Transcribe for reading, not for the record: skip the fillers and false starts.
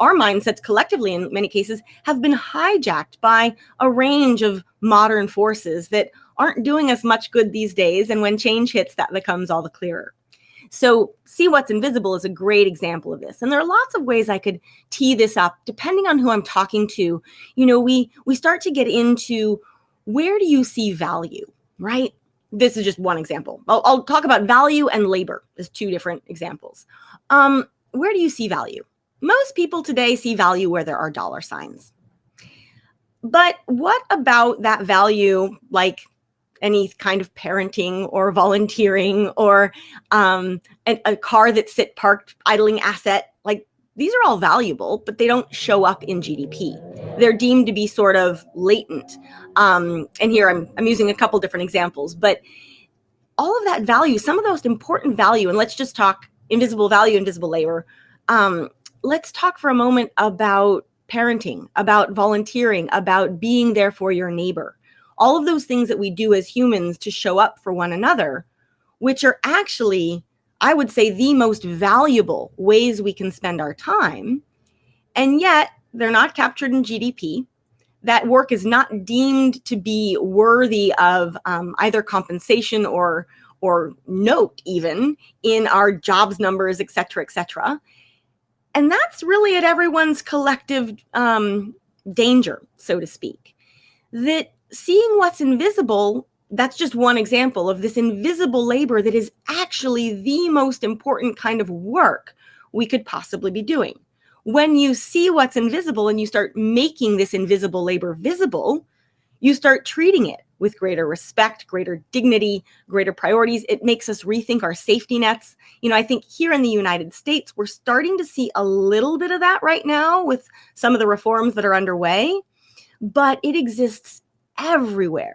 our mindsets collectively, in many cases, have been hijacked by a range of modern forces that aren't doing as much good these days. And when change hits, that becomes all the clearer. So See What's Invisible is a great example of this. And there are lots of ways I could tee this up depending on who I'm talking to. We start to get into, where do you see value, right? This is just one example. I'll talk about value and labor as two different examples. Where do you see value? Most people today see value where there are dollar signs. But what about that value, like any kind of parenting or volunteering or a car that sit parked idling asset? Like, these are all valuable, but they don't show up in GDP. They're deemed to be sort of latent. And here I'm using a couple different examples, but all of that value, some of the most important value, and let's just talk invisible value, invisible labor. Let's talk for a moment about parenting, about volunteering, about being there for your neighbor. All of those things that we do as humans to show up for one another, which are actually, I would say, the most valuable ways we can spend our time. And yet they're not captured in GDP. That work is not deemed to be worthy of either compensation or note even in our jobs numbers, et cetera, et cetera. And that's really at everyone's collective danger, so to speak. That seeing what's invisible, that's just one example of this invisible labor that is actually the most important kind of work we could possibly be doing. When you see what's invisible and you start making this invisible labor visible, you start treating it with greater respect, greater dignity, greater priorities. It makes us rethink our safety nets. I think here in the United States, we're starting to see a little bit of that right now with some of the reforms that are underway, but it exists everywhere.